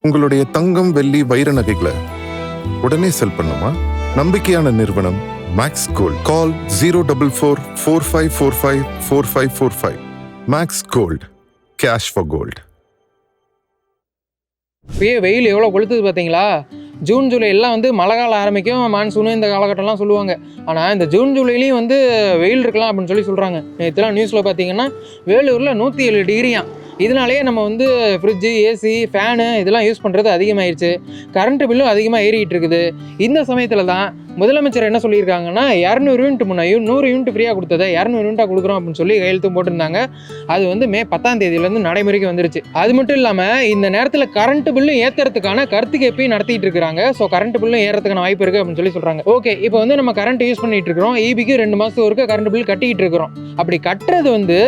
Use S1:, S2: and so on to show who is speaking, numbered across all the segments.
S1: உங்களுடைய தங்கம், வெள்ளி, வைர நகைகளை உடனே செல் பண்ணுமா? நம்பிக்கையான நிறுவனம் Max Gold. Call 04445454545. Max Gold, cash for gold.
S2: இப்பயே வெயில் எவ்வளோ கொளுத்துது பார்த்தீங்களா? ஜூன் ஜூலை எல்லாம் வந்து மழை காலம் ஆரம்பிக்கும், மான்சூனு இந்த காலகட்டம்லாம் சொல்லுவாங்க. ஆனால் இந்த ஜூன் ஜூலைலையும் வந்து வெயில் இருக்கலாம் அப்படின்னு சொல்கிறாங்க. நேற்றுலாம் நியூஸில் பார்த்தீங்கன்னா வேலூரில் 107 டிகிரியாம். இதனாலேயே நம்ம வந்து ஃப்ரிட்ஜு, ஏசி, ஃபேனு இதெல்லாம் யூஸ் பண்ணுறது அதிகமாகிடுச்சு. கரண்ட்டு பில்லும் அதிகமாக ஏறிக்கிட்டு இருக்குது. இந்த சமயத்தில் தான் முதலமைச்சர் என்ன சொல்லியிருக்காங்கன்னா 200 யூனிட் முன்னாடி 100 யூனிட் ஃப்ரீயாக கொடுத்ததை 200 யூனிட்டாக கொடுக்குறோம் அப்படின்னு சொல்லி கையெழுத்தும் போட்டிருந்தாங்க. அது வந்து மே 10ஆம் தேதியிலேருந்து நடைமுறைக்கு வந்துருச்சு. அது மட்டும் இல்லாமல் இந்த நேரத்தில் கரண்ட் பில்லும் ஏற்றுறதுக்கான கருத்து கேப்பையும் நடத்திட்டு இருக்கிறாங்க. ஸோ கரண்ட் பில்லும் ஏறதுக்கான வாய்ப்பு இருக்குது அப்படின்னு சொல்லி சொல்கிறாங்க. ஓகே, இப்போ வந்து நம்ம கரண்ட் யூஸ் பண்ணிட்டு இருக்கிறோம். ஈபிக்கு 2 மாதத்துக்கு ஒருக்க கரண்ட் பில் கட்டிக்கிட்டு இருக்கிறோம். அப்படி கட்டுறது வந்து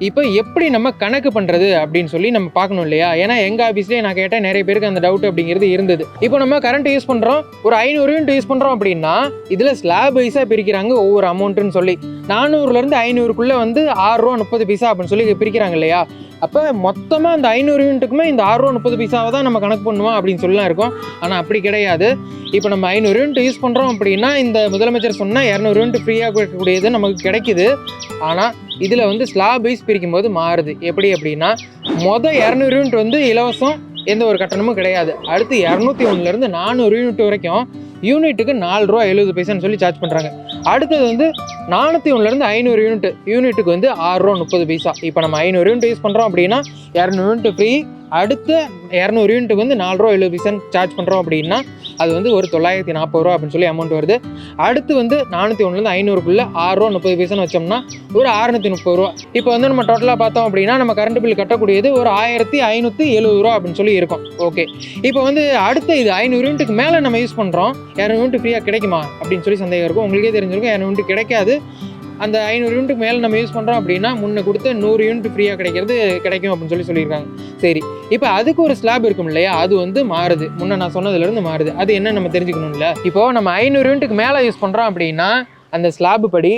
S2: இப்போ எப்படி நம்ம கணக்கு பண்ணுறது அப்படின்னு சொல்லி நம்ம பார்க்கணும் இல்லையா? ஏன்னா எங்கள் ஆஃபீஸ்லேயே நான் கேட்டேன், நிறைய பேருக்கு அந்த டவுட் அப்படிங்கிறது இருந்தது. இப்போ நம்ம கரண்ட் யூஸ் பண்ணுறோம், ஒரு 500 யூனிட் யூஸ் பண்ணுறோம் அப்படின்னா இதில் ஸ்லாப் வைஸாக பிரிக்கிறாங்க ஒவ்வொரு அமௌண்ட்டுன்னு சொல்லி. 400லேருந்து 500க்குள்ளே வந்து ₹6.30 அப்படின்னு சொல்லி பிரிக்கிறாங்க இல்லையா? அப்போ மொத்தமாக அந்த 500 யூனிட்டுக்குமே இந்த ₹6.30 தான் நம்ம கணக்கு பண்ணுவோம் அப்படின்னு சொல்லலாம் இருக்கும். ஆனால் அப்படி கிடையாது. இப்போ நம்ம 500 யூனிட் யூஸ் பண்ணுறோம் அப்படின்னா இந்த முதலமைச்சர் சொன்னால் 200 யூனிட் ஃப்ரீயாக கொடுக்கக்கூடியது நமக்கு கிடைக்குது. ஆனால் இதில் வந்து ஸ்லாப் வைஸ் பிரிக்கும் போது மாறுது. எப்படி அப்படின்னா 200 யூனிட் வந்து இலவசம், எந்த ஒரு கட்டணமும் கிடையாது. அடுத்து 201லேருந்து 400 யூனிட் வரைக்கும் யூனிட்டுக்கு ₹4.70 சொல்லி சார்ஜ் பண்ணுறாங்க. அடுத்தது வந்து 401லேருந்து 500 யூனிட்டுக்கு வந்து ₹6.30. இப்போ நம்ம 500 யூனிட் யூஸ் பண்ணுறோம் அப்படின்னா 200 யூனிட் ஃப்ரீ. அடுத்த 200 யூனிட்டுக்கு வந்து ₹4.70 சார்ஜ் பண்ணுறோம் அப்படின்னா அது வந்து ஒரு ₹940 அப்படின்னு சொல்லி அமௌண்ட் வருது. அடுத்து வந்து 401லேருந்து 500க்குள்ளே ₹6.30 வச்சோம்னா ஒரு ₹630. இப்போ வந்து நம்ம டோட்டலாக பார்த்தோம் அப்படின்னா நம்ம கரண்ட் பில் கட்டக்கூடியது ஒரு ₹1570 அப்படின்னு சொல்லி இருக்கும். ஓகே, இப்போ வந்து அடுத்த இது 500 யூனிட்டுக்கு மேலே நம்ம யூஸ் பண்ணுறோம், 200 யூனிட் ஃப்ரீயாக கிடைக்குமா அப்படின்னு சொல்லி சந்தேகம் இருக்கும். உங்களுக்கே தெரிஞ்சிருக்கும் 200 யூனிட் கிடைக்காது. அந்த 500 யூனிட்டுக்கு மேலே நம்ம யூஸ் பண்ணுறோம் அப்படின்னா முன்ன கொடுத்து 100 யூனிட் ஃப்ரீயாக கிடைக்கும் அப்படின்னு சொல்லியிருக்காங்க. சரி, இப்போ அதுக்கு ஒரு ஸ்லாப் இருக்கும் இல்லையா? அது வந்து மாறுது, முன்ன நான் சொன்னதுலேருந்து மாறுது. அது என்ன நம்ம தெரிஞ்சுக்கணும்ல? இப்போது நம்ம 500 யூனிட்டுக்கு மேலே யூஸ் பண்ணுறோம் அப்படின்னா அந்த ஸ்லாப் படி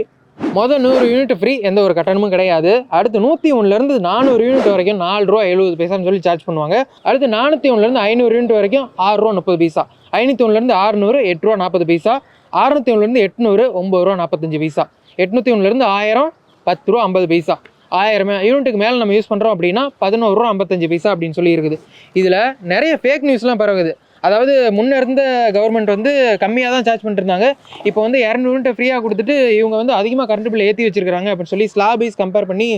S2: 100 யூனிட் ஃப்ரீ, எந்த ஒரு கட்டணமும் கிடையாது. அடுத்து 101லேருந்து 400 யூனிட் வரைக்கும் ₹4.70 சொல்லி சார்ஜ் பண்ணுவாங்க. அடுத்து 401லேருந்து 500 யூனிட் வரைக்கும் ₹6.30. 501லேருந்து 600 ₹8.40. 601லேருந்து 800 ₹9.45. 801லேருந்து 1000 ₹10.50. 1000 யூனிட்டுக்கு மேலே நம்ம யூஸ் பண்ணுறோம் அப்படின்னா ₹11.55 அப்படின்னு சொல்லி இருக்குது. இதில் நிறைய ஃபேக் நியூஸ்லாம் பரவுது. அதாவது முன்னே இருந்த கவர்மெண்ட் வந்து கம்மியாக தான் சார்ஜ் பண்ணிருந்தாங்க. இப்போ வந்து 200 யூனிட்டை ஃப்ரீயாக கொடுத்துட்டு இவங்க வந்து அதிகமாக கரண்ட் பில் ஏற்றி வச்சிருக்காங்க அப்படின்னு சொல்லி ஸ்லாப் வைஸ் கம்பேர் பண்ணி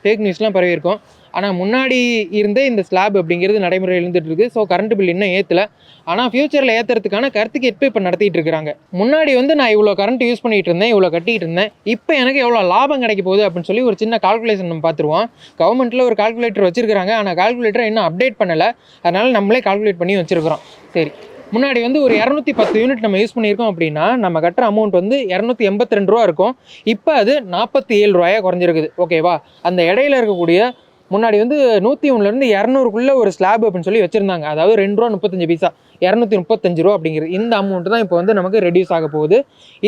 S2: ஃபேக் நியூஸ்லாம் பரவி இருக்கும். ஆனால் முன்னாடி இருந்தே இந்த ஸ்லாப் அப்படிங்கிறது நடைமுறையில் இருந்துட்டு இருக்குது. ஸோ கரண்ட் பில் இன்னும் ஏற்றலை. ஆனால் ஃபியூச்சரில் ஏற்றுறதுக்கான கருத்து கேட்பு இப்போ நடத்திட்டு இருக்கிறாங்க. முன்னாடி வந்து நான் இவ்வளோ கரண்ட் யூஸ் பண்ணிகிட்டு இருந்தேன், இவ்வளோ கட்டிகிட்டு இருந்தேன், இப்போ எனக்கு எவ்வளோ லாபம் கிடைக்க போகுது அப்படின்னு சொல்லி ஒரு சின்ன கால்குலேஷன் நம்ம பார்த்துருவோம். கவர்மெண்ட்டில் ஒரு கால்குலேட்டர் வச்சுருக்காங்க. ஆனால் கால்குலேட்டரை இன்னும் அப்டேட் பண்ணலை. அதனால் நம்மளே கால்குலேட் பண்ணி வச்சுருக்கிறோம். சரி, முன்னாடி வந்து ஒரு 210 யூனிட் நம்ம யூஸ் பண்ணியிருக்கோம் அப்படின்னா நம்ம கட்டுற அமௌண்ட் வந்து ₹282 இருக்கும். இப்போ அது ₹47 குறைஞ்சிருக்குது. ஓகேவா? அந்த இடையில இருக்கக்கூடிய முன்னாடி வந்து 101லேருந்து 200க்குள்ளே ஒரு ஸ்லாப் அப்படின்னு சொல்லி வச்சுருந்தாங்க. அதாவது ₹2.35, ₹235 அப்படிங்கிறது. இந்த அமௌண்ட் தான் இப்போ வந்து நமக்கு ரெடியூஸ் ஆக போகுது.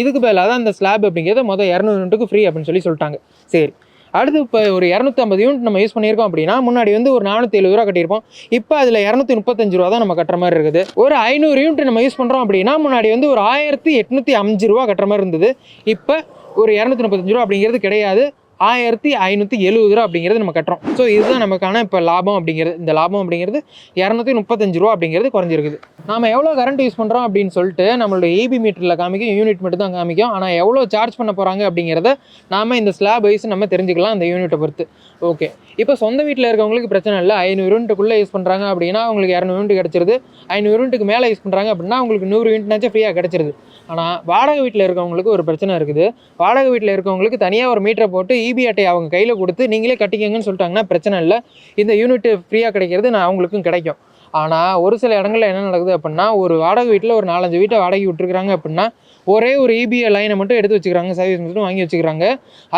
S2: இதுக்கு பதிலாக தான் அந்த ஸ்லாப் அப்படிங்கிறது 200 யூனிட்டுக்கு ஃப்ரீ அப்படின்னு சொல்லிட்டாங்க. சரி, அடுத்து இப்போ ஒரு 250 யூனிட் நம்ம யூஸ் பண்ணியிருக்கோம் அப்படின்னா முன்னாடி வந்து ஒரு ₹470 கட்டியிருப்போம். இப்போ அதில் ₹235 தான் நம்ம கட்டுற மாதிரி இருக்குது. ஒரு 500 யூனிட் நம்ம யூஸ் பண்ணுறோம் அப்படின்னா முன்னாடி வந்து ஒரு ₹1805 கட்டுற மாதிரி இருந்தது. இப்போ ஒரு ₹235 அப்படிங்கிறது கிடையாது, ₹1570 அப்படிங்கிறது நம்ம கட்டுறோம். ஸோ இதுதான் நமக்கான இப்போ லாபம் அப்படிங்கிறது. இந்த லாபம் அப்படிங்கிறது ₹235 அப்படிங்கிறது குறைஞ்சிருக்குது. நாம் எவ்வளோ கரண்ட் யூஸ் பண்ணுறோம் அப்படின்னு சொல்லிட்டு நம்மளோட EB மீட்டரில் காமிக்கும், யூனிட் மட்டும் தான் காமிக்கும். ஆனால் எவ்வளோ சார்ஜ் பண்ண போகிறாங்க அப்படிங்கிறத நாம் இந்த ஸ்லாப் வைஸ் நம்ம தெரிஞ்சுக்கலாம் அந்த யூனிட்டை பொறுத்து. ஓகே, இப்போ சொந்த வீட்டில் இருக்கவங்களுக்கு பிரச்சனை இல்லை. 500 யூனிட்டுக்குள்ளே யூஸ் பண்ணுறாங்க அப்படின்னா அவங்களுக்கு 200 யூனிட் கிடச்சிருது. 500 யூனிட்டுக்கு மேலே யூஸ் பண்ணுறாங்க அப்படின்னா அவங்களுக்கு 100 யூனிட்னாச்சும் ஃப்ரீயாக கிடச்சிருது. ஆனால் வாடகை வீட்டில் இருக்கவங்களுக்கு ஒரு பிரச்சனை இருக்குது. வாடகை வீட்டில் இருக்கவங்களுக்கு தனியாக ஒரு மீட்டரை போட்டு EB அட்டை அவங்க கையில் கொடுத்து நீங்களே கட்டிக்கங்கன்னு சொல்லிட்டாங்கன்னா பிரச்சனை இல்லை, இந்த யூனிட் ஃப்ரீயாக கிடைக்கிறது அவங்களுக்கும் கிடைக்கும். ஆனால் ஒரு சில இடங்களில் என்ன நடக்குது அப்படின்னா ஒரு வாடகை வீட்டில் ஒரு 4-5 வீட்டை வாடகை விட்டுருக்காங்க அப்படின்னா ஒரே ஒரு EB லைனை மட்டும் எடுத்து வச்சுக்கிறாங்க, சர்வீஸ் மட்டும் வாங்கி வச்சுக்கிறாங்க.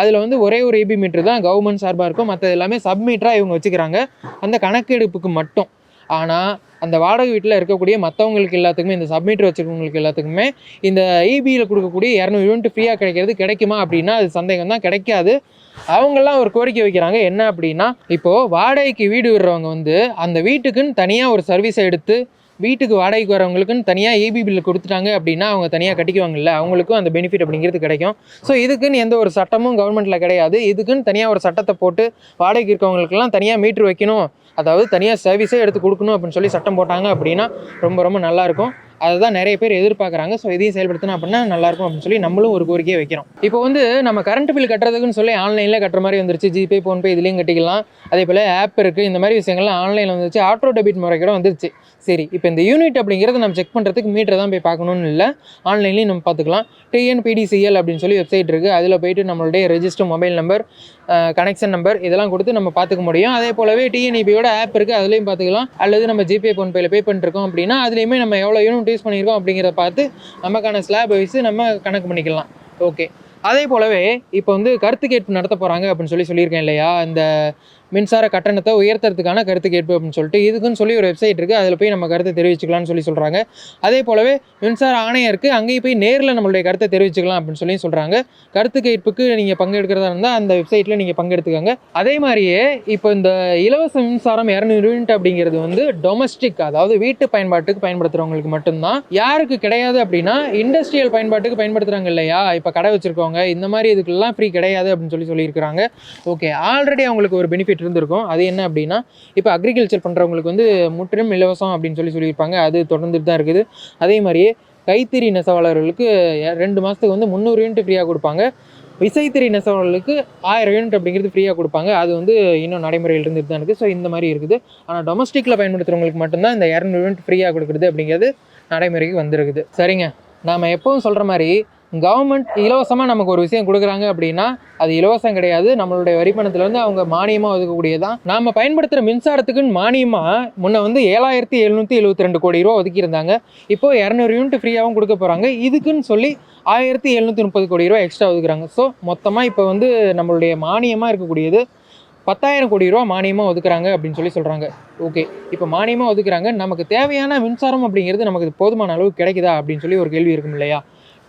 S2: அதில் வந்து ஒரே ஒரு EB மீட்டர் தான் கவர்மெண்ட் சார்பாக இருக்கும், மற்ற எல்லாமே சப் மீட்டராக இவங்க வச்சுக்கிறாங்க அந்த கணக்கெடுப்புக்கு மட்டும். ஆனால் அந்த வாடகை வீட்டில் இருக்கக்கூடிய மற்றவங்களுக்கு எல்லாத்துக்குமே, இந்த சப்மீட்டர் வச்சுருக்கவங்களுக்கு எல்லாத்துக்குமே இந்த EBயில் கொடுக்கக்கூடிய 200 யூனிட் ஃப்ரீயாக கிடைக்குமா அப்படின்னா அது சந்தேகம் தான், கிடைக்காது. அவங்கெல்லாம் ஒரு கோரிக்கை வைக்கிறாங்க. என்ன அப்படின்னா இப்போது வாடகைக்கு வீடு விடுறவங்க வந்து அந்த வீட்டுக்குன்னு தனியாக ஒரு சர்வீஸை எடுத்து வீட்டுக்கு வாடகைக்கு வரவங்களுக்குன்னு தனியாக ஈபி பில் கொடுத்துட்டாங்க அப்படின்னா அவங்க தனியாக கட்டிக்குவாங்கல்ல, அவங்களுக்கும் அந்த பெனிஃபிட் அப்படிங்கிறது கிடைக்கும். ஸோ இதுக்குன்னு எந்த ஒரு சட்டமும் கவர்மெண்ட்டில் கிடையாது. இதுக்குன்னு தனியாக ஒரு சட்டத்தை போட்டு வாடகைக்கு இருக்கவங்களுக்கெல்லாம் தனியாக மீட்ரு வைக்கணும், அதாவது தனியாக சர்வீஸே எடுத்து கொடுக்கணும் அப்படின்னு சொல்லி சட்டம் போட்டாங்க அப்படின்னா ரொம்ப ரொம்ப நல்லாயிருக்கும். அதுதான் நிறைய பேர் எதிர்பார்க்குறாங்க. ஸோ இதையும் செயல்படுத்தினா அப்படின்னா நல்லாயிருக்கும் அப்படின்னு சொல்லி நம்மளும் ஒரு கோரிக்கையை வைக்கிறோம். இப்போ வந்து நம்ம கரண்ட் பில் கட்டுறதுக்குன்னு சொல்லி ஆன்லைனில் கட்டுற மாதிரி வந்துருச்சு. ஜிபே, ஃபோன்பே இதுலேயும் கட்டிக்கலாம். அதே போல் ஆப் இருக்குது. இந்த மாதிரி விஷயங்கள்லாம் ஆன்லைனில் வந்துருச்சு. ஆட்டோ டெபிட் முறை கூட வந்துருச்சு. சரி, இப்போ இந்த யூனிட் அப்படிங்கிறத நம்ம செக் பண்ணுறதுக்கு மீட்டரை தான் போய் பார்க்கணுன்னு இல்லை, ஆன்லைன்லேயும் நம்ம பார்த்துக்கலாம். TNPDCL அப்படின்னு சொல்லி வெப்சைட் இருக்குது. அதில் போய்ட்டு நம்மளுடைய register mobile number, connection number இதெல்லாம் கொடுத்து நம்ம பார்த்துக்க முடியும். அதே போலவே TNEBயோட ஆப் இருக்குது, அதுலேயும் பார்த்துக்கலாம். அல்லது நம்ம ஜிபே, ஃபோன்பேயில் பே பண்ணிருக்கோம் அப்படின்னா அதுலேயுமே நம்ம எவ்வளோ யூனிட் யூஸ் பண்ணியிருக்கோம் அப்படிங்கிறத பார்த்து நமக்கான ஸ்லாப் வைஸ் நம்ம கணக்கு பண்ணிக்கலாம். ஓகே, அதே போலவே இப்போ வந்து கருத்து கேட்பு நடத்த போகிறாங்க அப்படின்னு சொல்லியிருக்கேன் இல்லையா, இந்த மின்சார கட்டணத்தை உயர்த்துறதுக்கான கருத்து கேட்பு அப்படின்னு சொல்லிட்டு இதுக்குன்னு சொல்லி ஒரு வெப்சைட் இருக்குது. அதில் போய் நம்ம கருத்தை தெரிவிச்சுக்கலாம்னு சொல்கிறாங்க. அதே போலவே மின்சார ஆணையம் இருக்குது, அங்கேயும் போய் நேரில் நம்மளுடைய கருத்தை தெரிவிச்சுக்கலாம் அப்படின்னு சொல்லி சொல்கிறாங்க. கருத்து கேட்புக்கு நீங்கள் பங்கெடுக்கிறதா இருந்தால் அந்த வெப்சைட்டில் நீங்கள் பங்கெடுத்துக்கோங்க. அதே மாதிரியே இப்போ இந்த இலவச மின்சாரம் 200 யூனிட் அப்படிங்கிறது வந்து டொமஸ்டிக், அதாவது வீட்டு பயன்பாட்டுக்கு பயன்படுத்துகிறவங்களுக்கு மட்டும்தான். யாருக்கு கிடையாது அப்படின்னா இண்டஸ்ட்ரியல் பயன்பாட்டுக்கு பயன்படுத்துகிறாங்க இல்லையா, இப்போ கடை வச்சுருக்கவங்க இந்த மாதிரி இதுக்கெல்லாம் ஃப்ரீ கிடையாது அப்படின்னு சொல்லியிருக்கிறாங்க. ஓகே, ஆல்ரெடி அவங்களுக்கு ஒரு பெனிஃபிட் இருந்திருக்கும். அது என்ன அப்படின்னா, இப்போ அக்ரிகல்ச்சர் பண்ணுறவங்களுக்கு வந்து முற்றிலும் இலவசம் அப்படின்னு சொல்லியிருப்பாங்க. அது தொடர்ந்துட்டு தான் இருக்குது. அதே மாதிரியே கைத்தறி நெசவாளர்களுக்கு 2 மாதத்துக்கு வந்து 300 யூனிட் ஃப்ரீயாக கொடுப்பாங்க. விசைத்தறி நெசவாளர்களுக்கு 1000 யூனிட் அப்படிங்கிறது ஃப்ரீயாக கொடுப்பாங்க. அது வந்து இன்னும் நடைமுறையில் இருந்துட்டு தான் இருக்குது. ஸோ இந்த மாதிரி இருக்குது. ஆனால் டொமஸ்டிக்கில் பயன்படுத்துகிறவங்களுக்கு மட்டும்தான் இந்த 200 யூனிட் ஃப்ரீயாக கொடுக்குறது அப்படிங்கிறது நடைமுறைக்கு வந்துருக்குது. சரிங்க, நாம் எப்பவும் சொல்கிற மாதிரி கவர்மெண்ட் இலவசமாக நமக்கு ஒரு விஷயம் கொடுக்குறாங்க அப்படின்னா அது இலவசம் கிடையாது, நம்மளுடைய வரிப்பணத்துலேருந்து அவங்க மானியமாக ஒதுக்கக்கூடியதான். நாம் பயன்படுத்துகிற மின்சாரத்துக்குன்னு மானியமாக முன்ன வந்து 7772 கோடி ரூபா ஒதுக்கியிருந்தாங்க. இப்போது 200 யூனிட் ஃப்ரீயாகவும் கொடுக்க போகிறாங்க. இதுக்குன்னு சொல்லி 1730 கோடி ரூபா எக்ஸ்ட்ரா ஒதுக்குறாங்க. ஸோ மொத்தமாக இப்போ வந்து நம்மளுடைய மானியமாக இருக்கக்கூடியது 10,000 கோடி ரூபா மானியமாக ஒதுக்குறாங்க அப்படின்னு சொல்கிறாங்க. ஓகே, இப்போ மானியமாக ஒதுக்குறாங்க, நமக்கு தேவையான மின்சாரம் அப்படிங்கிறது நமக்கு போதுமான அளவு கிடைக்குதா அப்படின்னு சொல்லி ஒரு கேள்வி இருக்கும் இல்லையா.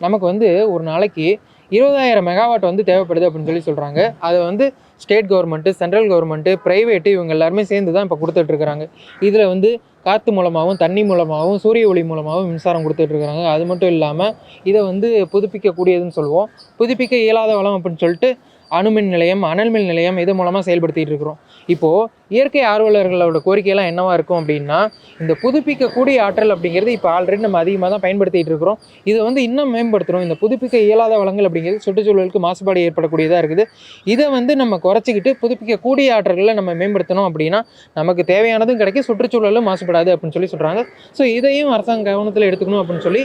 S2: நமக்கு வந்து ஒரு நாளைக்கு 20,000 மெகாவாட் வந்து தேவைப்படுது அப்படின்னு சொல்கிறாங்க. அதை வந்து state government, central government, private இவங்க எல்லாருமே சேர்ந்து தான் இப்போ கொடுத்துட்ருக்குறாங்க. இதில் வந்து காற்று மூலமாகவும், தண்ணி மூலமாகவும், சூரிய ஒளி மூலமாகவும் மின்சாரம் கொடுத்துட்ருக்குறாங்க. அது மட்டும் இல்லாமல் இதை வந்து புதுப்பிக்கக்கூடியதுன்னு சொல்லுவோம். புதுப்பிக்க இயலாத வளம் அப்படின்னு சொல்லிட்டு அணுமின் நிலையம், அனல் மின் நிலையம் இது மூலமாக செயல்படுத்திகிட்டு இருக்கிறோம். இப்போது இயற்கை ஆர்வலர்களோட கோரிக்கையெல்லாம் என்னவா இருக்கும் அப்படின்னா, இந்த புதுப்பிக்கக்கூடிய ஆற்றல் அப்படிங்கிறது இப்போ ஆல்ரெடி நம்ம அதிகமாக தான் பயன்படுத்திகிட்டு இருக்கிறோம். இதை வந்து இன்னும் மேம்படுத்துகிறோம். இந்த புதுப்பிக்க இயலாத வளங்கள் அப்படிங்கிறது சுற்றுச்சூழலுக்கு மாசுபாடு ஏற்படக்கூடியதாக இருக்குது. இதை வந்து நம்ம குறைச்சிக்கிட்டு புதுப்பிக்கக்கூடிய ஆற்றல்களை நம்ம மேம்படுத்தணும் அப்படின்னா நமக்கு தேவையானதும் கிடைக்கும், சுற்றுச்சூழலும் மாசுபடாது அப்படின்னு சொல்கிறாங்க. ஸோ இதையும் அரசாங்க கவனத்தில் எடுத்துக்கணும் அப்படின்னு சொல்லி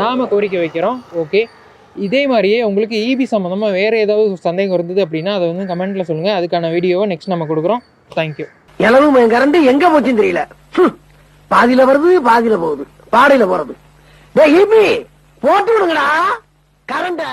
S2: நாம் கோரிக்கை வைக்கிறோம். ஓகே, இதே மாதிரியே உங்களுக்கு ஈபி சம்மந்தமாக வேறு ஏதாவது சந்தேகம் இருந்தது அப்படின்னா அதை வந்து கமெண்ட்டில் சொல்லுங்கள். அதுக்கான வீடியோவை நெக்ஸ்ட் நம்ம கொடுக்குறோம். தேங்க்யூ.
S3: எளவும் கரண்ட் எங்க போச்சுன்னு தெரியல. பாதியில வருது, பாதியில போகுது, பாடையில போறது. போட்டு விடுங்கடா கரண்ட.